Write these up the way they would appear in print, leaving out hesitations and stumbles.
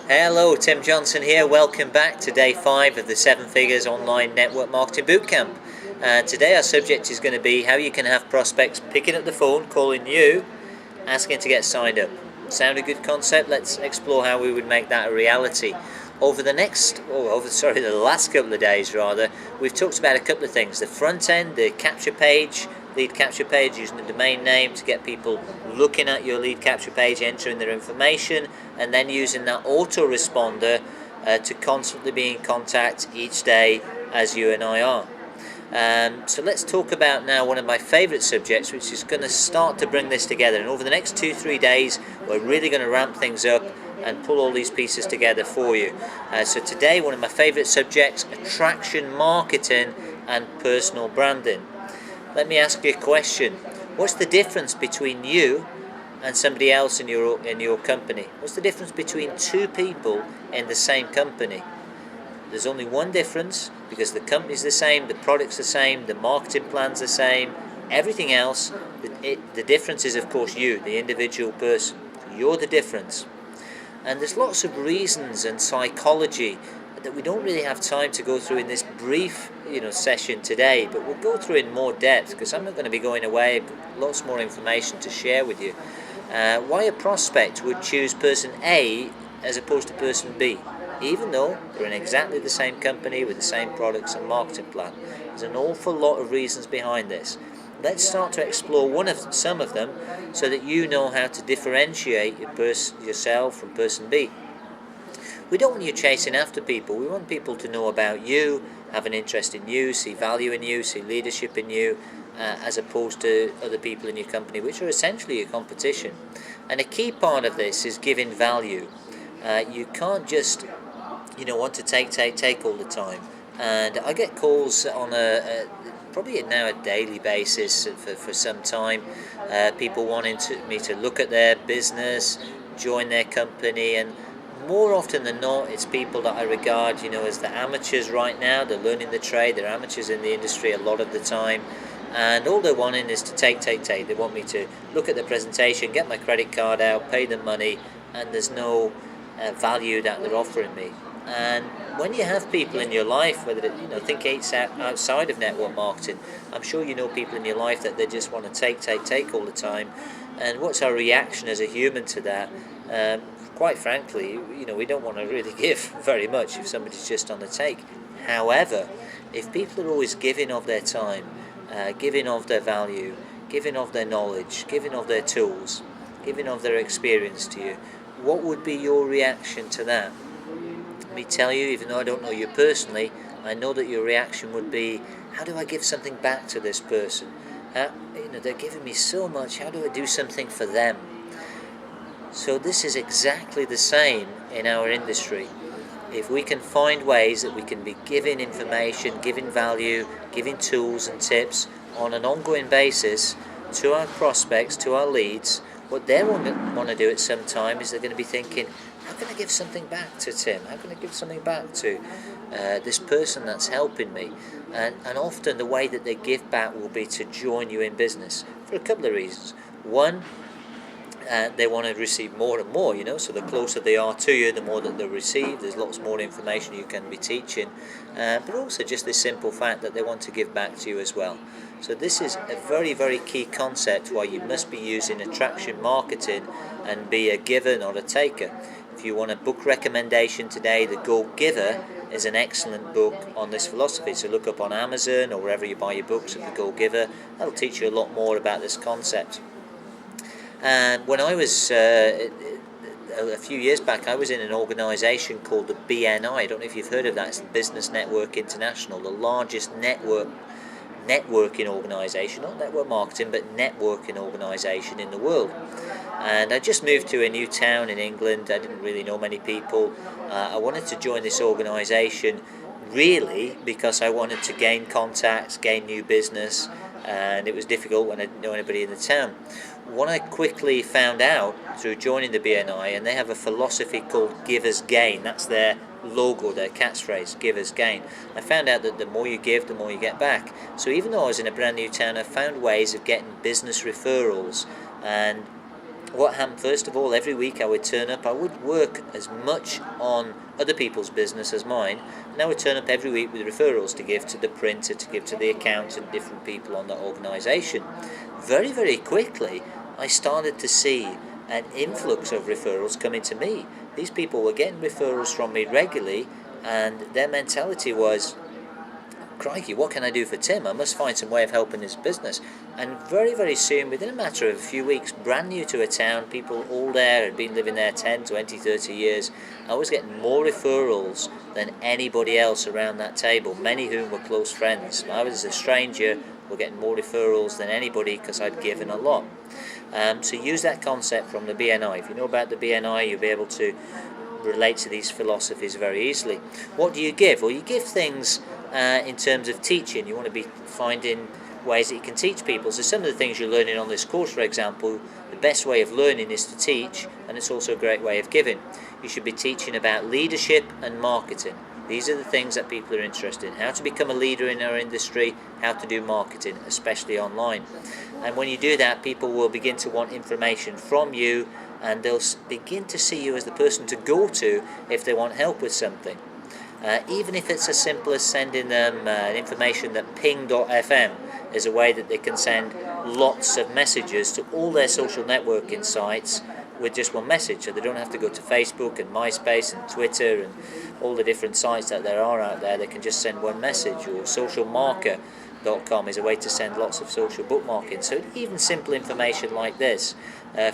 Hello, Tim Johnson here. Welcome back to day 5 of the 7 Figures Online Network Marketing Bootcamp. Today our subject is going to be how you can have prospects picking up the phone, calling you, asking to get signed up. Sound a good concept? Let's explore how we would make that a reality. The last couple of days rather, we've talked about a couple of things. The front end, the capture page, lead capture page, using the domain name to get people looking at your lead capture page, entering their information, and then using that autoresponder to constantly be in contact each day as you and I are. So let's talk about now one of my favourite subjects, which is going to start to bring this together. And over the next 2-3 days, we're really going to ramp things up and pull all these pieces together for you. So today, one of my favourite subjects, attraction marketing and personal branding. Let me ask you a question. What's the difference between you and somebody else in your company? What's the difference between two people in the same company? There's only one difference, because the company's the same, the product's the same, the marketing plan's the same, everything else. The difference is, of course, you, the individual person. You're the difference. And there's lots of reasons and psychology that we don't really have time to go through in this brief session today, but we'll go through in more depth, because I'm not going to be going away, lots more information to share with you. Why a prospect would choose person A as opposed to person B, even though they're in exactly the same company with the same products and marketing plan. There's an awful lot of reasons behind this. Let's start to explore some of them so that you know how to differentiate yourself from person B. We don't want you chasing after people. We want people to know about you, have an interest in you, see value in you, see leadership in you, as opposed to other people in your company, which are essentially your competition. And a key part of this is giving value. You can't just want to take all the time. And I get calls on probably now a daily basis for some time, people wanting me to look at their business, join their company, and more often than not, it's people that I regard as the amateurs right now. They're learning the trade, they're amateurs in the industry a lot of the time, and all they're wanting is to take. They want me to look at the presentation, get my credit card out, pay them money, and there's no value that they're offering me. And when you have people in your life, whether think outside of network marketing, I'm sure you know people in your life that they just want to take all the time. And what's our reaction as a human to that? Quite frankly, we don't want to really give very much if somebody's just on the take. However, if people are always giving of their time, giving of their value, giving of their knowledge, giving of their tools, giving of their experience to you, what would be your reaction to that? Let me tell you, even though I don't know you personally, I know that your reaction would be, how do I give something back to this person? They're giving me so much, how do I do something for them? So this is exactly the same in our industry. If we can find ways that we can be giving information, giving value, giving tools and tips on an ongoing basis to our prospects, to our leads, what they want to do at some time is they're going to be thinking, how can I give something back to Tim? How can I give something back to this person that's helping me? And often the way that they give back will be to join you in business for a couple of reasons. One, they want to receive more and more, so the closer they are to you, the more that they'll receive. There's lots more information you can be teaching, but also just this simple fact that they want to give back to you as well. So this is a very, very key concept why you must be using attraction marketing and be a giver, not a taker. If you want a book recommendation today, The Go Giver is an excellent book on this philosophy. So look up on Amazon or wherever you buy your books at The Go Giver. That'll teach you a lot more about this concept. And when I was a few years back, I was in an organisation called the BNI. I don't know if you've heard of that. It's the Business Network International, the largest networking organisation, not network marketing, but networking organisation in the world. And I just moved to a new town in England. I didn't really know many people. I wanted to join this organisation really because I wanted to gain contacts, gain new business, and it was difficult when I didn't know anybody in the town. What I quickly found out through joining the BNI, and they have a philosophy called Givers Gain. That's their logo, their catchphrase, Givers Gain. I found out that the more you give, the more you get back. So even though I was in a brand new town, I found ways of getting business referrals, and what happened, first of all, every week I would turn up. I would work as much on other people's business as mine, and I would turn up every week with referrals to give to the printer, to give to the accountant, different people on that organisation. Very, very quickly, I started to see an influx of referrals coming to me. These people were getting referrals from me regularly, and their mentality was, crikey, what can I do for Tim? I must find some way of helping his business. And very, very soon, within a matter of a few weeks, brand new to a town, people all there had been living there 10, 20, 30 years. I was getting more referrals than anybody else around that table, many whom were close friends. I was a stranger, were getting more referrals than anybody because I'd given a lot. So use that concept from the BNI. If you know about the BNI, you'll be able to relate to these philosophies very easily. What do you give? Well, you give things in terms of teaching. You want to be finding ways that you can teach people. So some of the things you're learning on this course, for example, the best way of learning is to teach, and it's also a great way of giving. You should be teaching about leadership and marketing. These are the things that people are interested in. How to become a leader in our industry, how to do marketing, especially online. And when you do that, people will begin to want information from you, and they'll begin to see you as the person to go to if they want help with something. Even if it's as simple as sending them information that ping.fm is a way that they can send lots of messages to all their social networking sites with just one message, so they don't have to go to Facebook and MySpace and Twitter and all the different sites that there are out there. They can just send one message. Or socialmarker.com is a way to send lots of social bookmarking. So even simple information like this,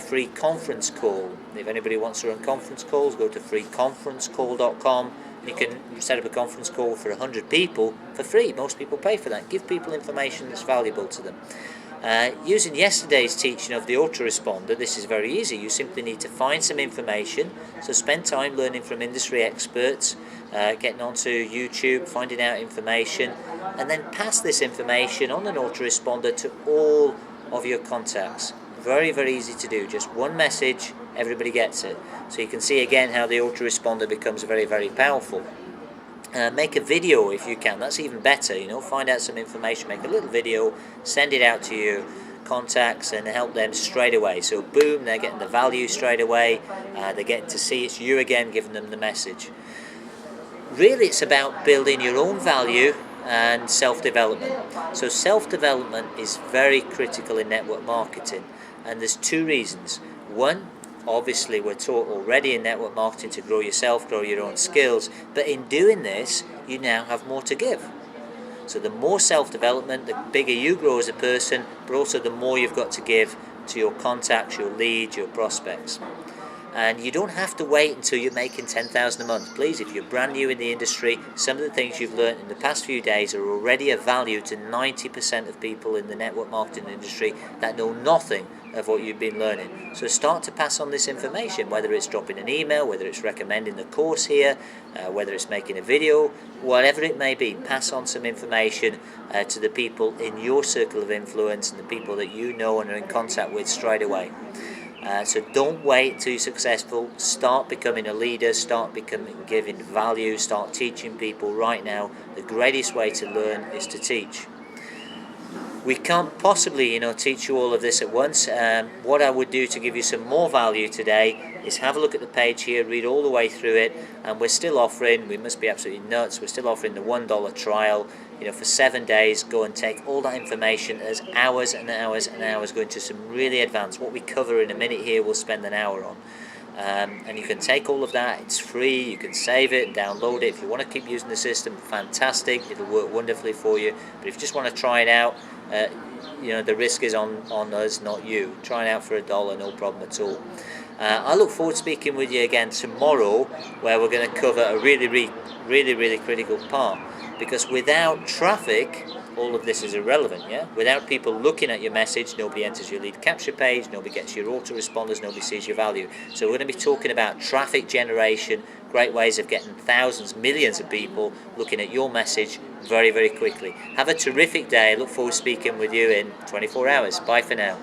free conference call. If anybody wants to run conference calls, go to freeconferencecall.com. You can set up a conference call for 100 people for free. Most people pay for that. Give people information that's valuable to them. Using yesterday's teaching of the autoresponder, this is very easy. You simply need to find some information. So spend time learning from industry experts, getting onto YouTube, finding out information, and then pass this information on an autoresponder to all of your contacts. Very, very easy to do. Just one message, everybody gets it. So you can see again how the autoresponder becomes very, very powerful. Make a video if you can. That's even better. Find out some information, make a little video, send it out to your contacts, and help them straight away. So boom, they're getting the value straight away. They're getting to see it's you again giving them the message. Really, it's about building your own value and self-development. So self-development is very critical in network marketing, and there's two reasons. One, obviously we're taught already in network marketing to grow yourself, grow your own skills, but in doing this you now have more to give. So the more self-development, the bigger you grow as a person, but also the more you've got to give to your contacts, your leads, your prospects. And you don't have to wait until you're making $10,000 a month. Please, if you're brand new in the industry, some of the things you've learned in the past few days are already of value to 90% of people in the network marketing industry that know nothing of what you've been learning. So start to pass on this information, whether it's dropping an email, whether it's recommending the course here, whether it's making a video, whatever it may be. Pass on some information to the people in your circle of influence and the people that you know and are in contact with straight away. So don't wait till you're successful. Start becoming a leader, start giving value, start teaching people right now. The greatest way to learn is to teach. We can't possibly, teach you all of this at once. What I would do to give you some more value today is have a look at the page here, read all the way through it, and we're still offering, we must be absolutely nuts, we're still offering the $1 trial. For 7 days, go and take all that information. There's hours and hours and hours going to some really advanced. What we cover in a minute here, we'll spend an hour on. And you can take all of that. It's free. You can save it, download it. If you want to keep using the system, fantastic. It'll work wonderfully for you. But if you just want to try it out, the risk is on us, not you. Try it out for $1, no problem at all. I look forward to speaking with you again tomorrow, where we're going to cover a really critical part. Because without traffic, all of this is irrelevant, yeah? Without people looking at your message, nobody enters your lead capture page, nobody gets your autoresponders, nobody sees your value. So we're going to be talking about traffic generation, great ways of getting thousands, millions of people looking at your message very, very quickly. Have a terrific day. I look forward to speaking with you in 24 hours. Bye for now.